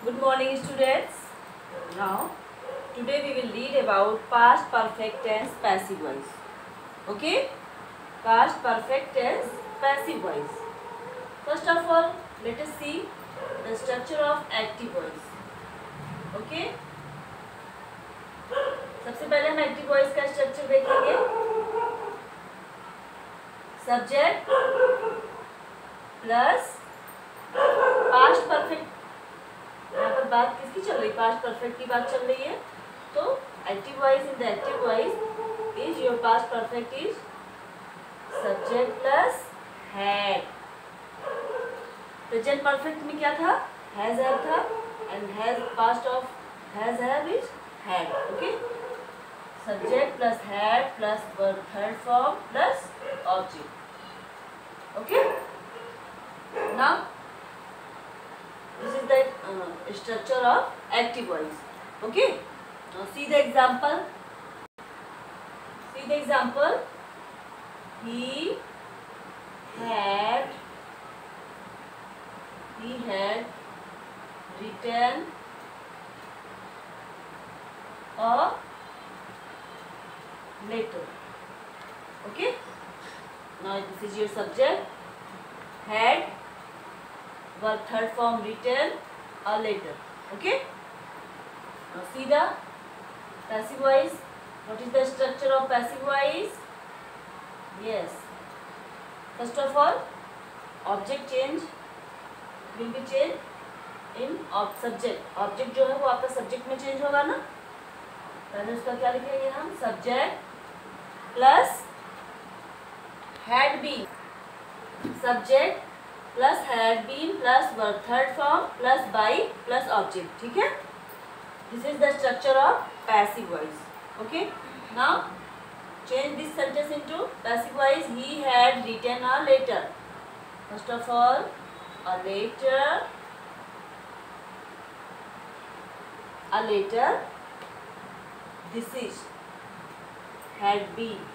Good morning, students. Now, today we will read about past perfect tense passive voice. Okay? Past perfect tense passive voice. First of all, let us see the structure of active voice. Okay? सबसे पहले हम active voice का structure देखेंगे. Subject plus past perfect. यहाँ पर बात किसकी चल रही? पास्ट परफेक्ट की बात चल रही है. तो active voice in the active voice is your past perfect is subject plus had. Present perfect में क्या था? हैज हैव था and has past of has have is had. Okay, subject plus had plus verb third form plus object. Okay, now this is the structure of active voice. Okay, now see the example. He had written a letter. Okay, now this is your subject. Had verb third form written a letter. Okay, now see the passive voice. What is the structure of passive voice? Yes, first of all object change will be changed in subject. object जो है वो आपका subject में change होगा ना. पहले उसका क्या लिखेंगे हम? subject plus had been. subject plus had been plus verb third form plus by plus object. ठीक है, this is the structure of passive voice. Okay, now change this sentence into passive voice. He had written a letter. First of all a letter this is had been.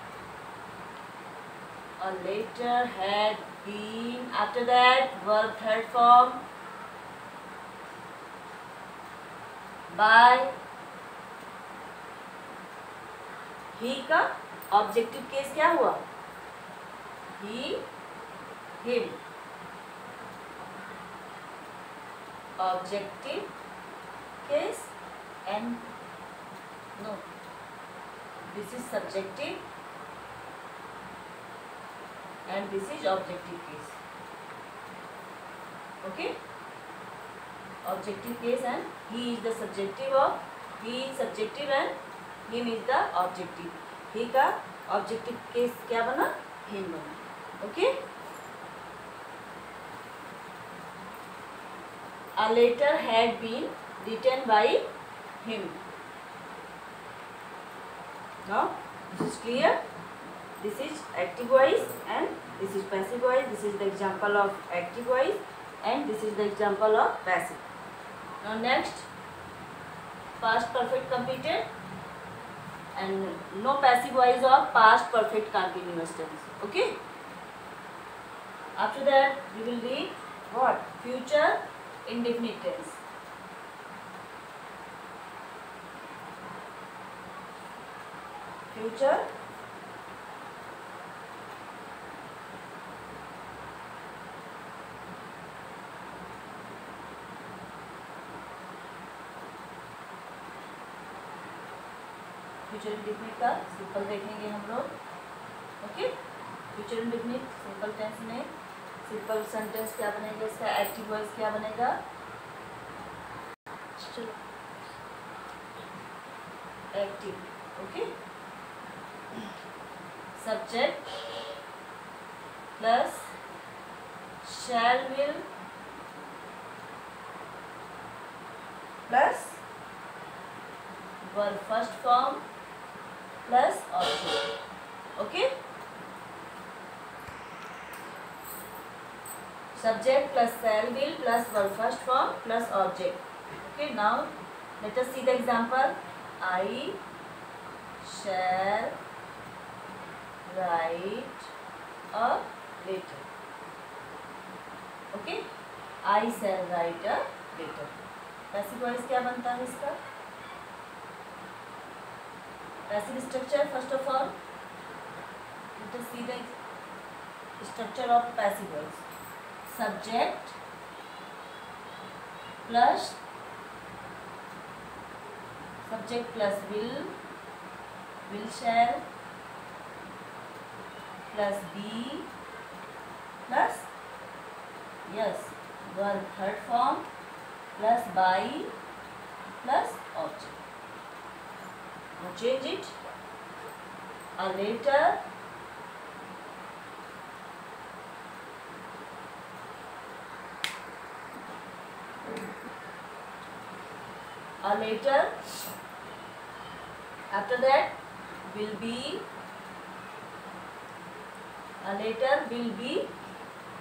A letter had been. After that verb third form by. he का objective case क्या हुआ? he him. Objective case and no, this is subjective and this is objective case. Okay, objective case and he is the subjective of, he is subjective and him is the objective. he का objective case क्या बना? him बना. Okay, a letter had been written by him. Now this is clear. This is active voice and this is passive voice. This is the example of active voice and this is the example of passive. Now next, past perfect completed and no passive voice of past perfect continuous tense. Okay, after that we will read what? Future indefinite tense. Future future indefinite का simple देखेंगे हम लोग. Okay, future indefinite simple tense में simple sentence क्या बनेगा? इसका active voice क्या बनेगा? चलो, active. Okay, subject plus shall will plus verb first form plus object. Okay, subject plus shall will plus verb first form plus object. Okay, now let us see the example. I shall write a letter. Okay, I shall write a letter. Passive voice क्या बनता है इसका? Passive structure first of all let us see the structure of passive voice. Subject plus will shall plus be plus yes verb third form plus by plus object. Now change it. A later after that will be a later will be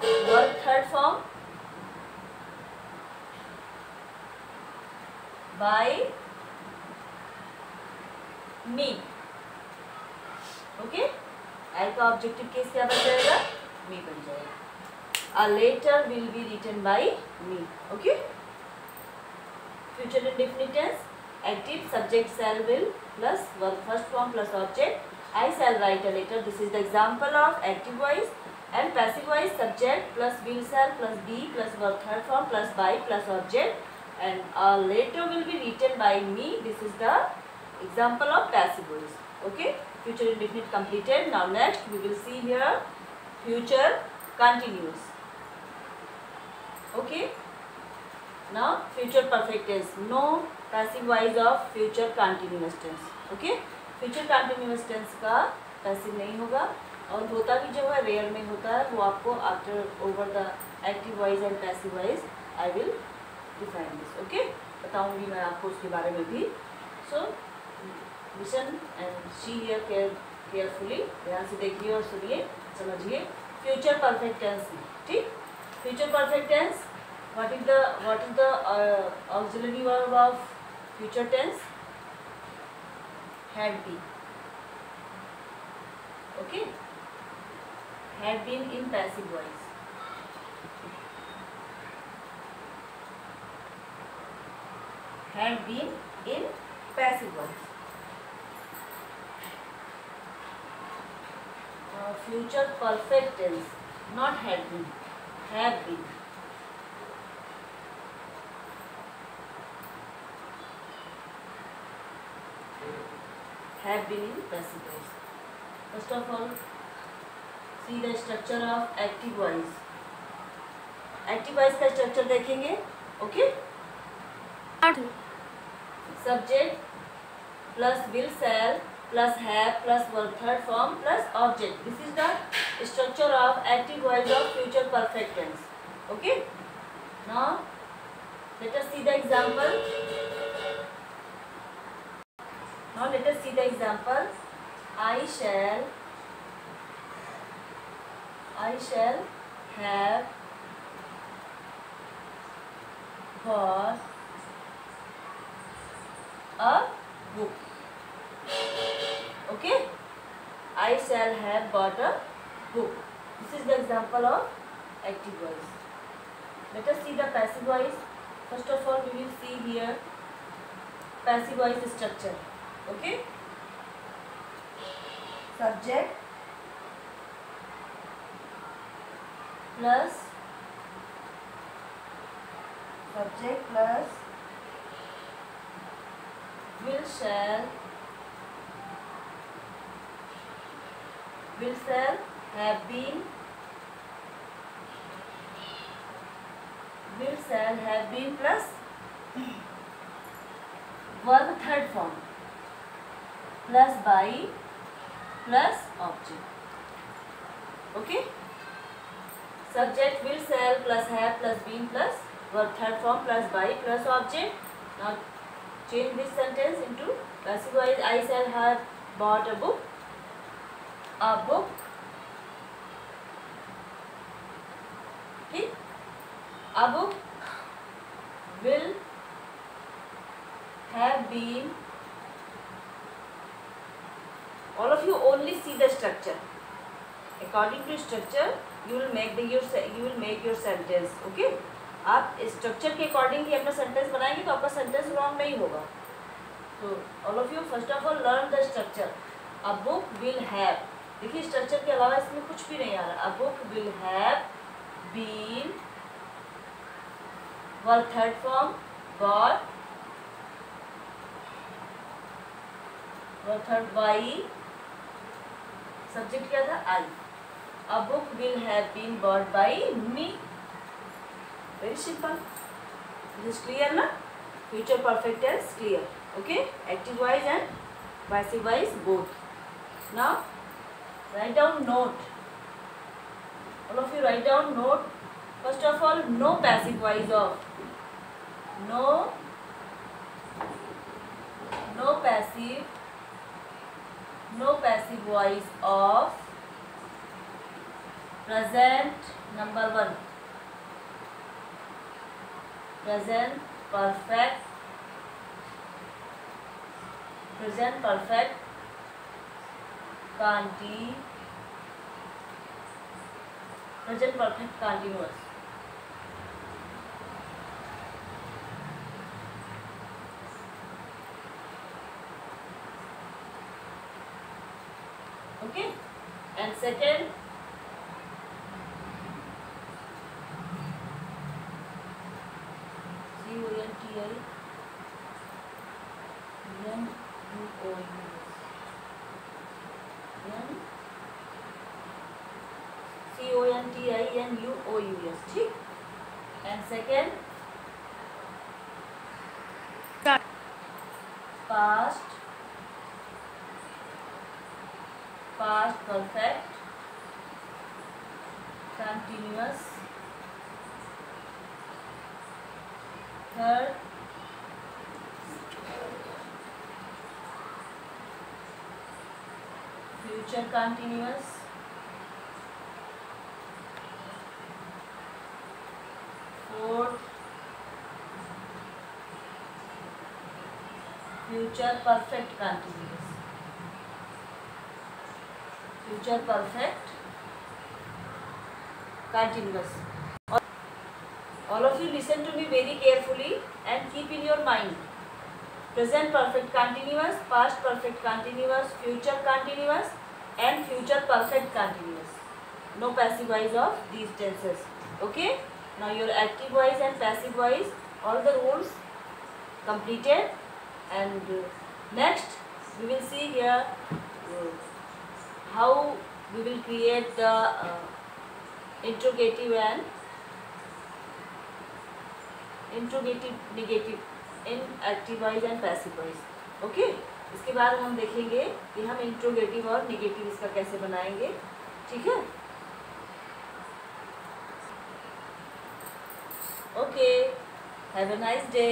verb third form by me. Okay, L का objective case क्या बन जाएगा? मी बन जाएगा. A later will be written by me. Okay, future indefinite tense. Active subject shall will plus verb first form plus object. I shall write a letter. This is the example of active voice. And passive voice subject plus will shall plus be plus verb third form plus by plus object. And a letter will be written by me. This is the example of passive voice. Okay. Future indefinite completed. Now next we will see here future continuous. Okay. Now future perfect tense. No passive voice of future continuous tense. Okay, future continuous tense का passive नहीं होगा और होता भी जो है rare में होता है. वो आपको after over the active voice and passive voice I will define this. Okay, बताऊंगी मैं आपको उसके बारे में भी. So listen and see here carefully. ध्यान से देखिए और सुनिए, समझिए. फ्यूचर परफेक्ट टेंस में, ठीक. Future perfect tense, what is the auxiliary verb of future tense? Had been. Okay, had been in passive voice. Had been in passive voice. Future perfect tense, not had been, have been. Have been in passive voice. First of all, see the structure of active voice. Active voice का structure देखेंगे. Okay. Subject plus will shall plus have plus verb third form plus object. This is the structure of active voice of future perfect tense. Okay. Now let us see the example. Now let us see the example. I shall have bought a book. Okay, I shall have bought a book. This is the example of active voice. Let us see the passive voice. First of all, we will see here passive voice structure. Okay, subject plus will shall have been plus verb third form plus by plus object. Okay, subject will shall plus have plus been plus verb third form plus by plus object. Now change this sentence into passive voice. I shall have bought a book. Okay, a book will have been. All of you only see the structure. According to structure, you will make your sentence. Okay, आप structure के according ही अपना sentence बनाएंगे तो तो आपका sentence wrong नहीं होगा। तो all of you first of all learn the structure. A book will have, देखिए स्ट्रक्चर के अलावा इसमें कुछ भी नहीं आ रहा। A book will have been, verb third form bought, verb third by, subject क्या था I. A book will have been bought by me. Very simple, this is clear ना? Future perfect tense clear, okay? Active voice and passive voice both. Now write down note. All of you write down note. First of all, no passive voice of. No passive voice of present. Number 1, present perfect present perfect continuous. Okay, and second, CONTINUOUS, ठीक? And second, past perfect continuous. Third, future continuous. Fourth, future perfect continuous. Future perfect continuous. All of you listen to me very carefully and keep in your mind. Present perfect continuous, past perfect continuous, future continuous and future perfect continuous. No passive voice of these tenses. Okay? Now your active voice and passive voice, all the rules completed. And next we will see here how we will create the interrogative and interrogative negative in active voice and passive voice. Okay, इसके बाद हम देखेंगे कि हम interrogative और negative इसका कैसे बनाएंगे, ठीक है? Okay, have a nice day.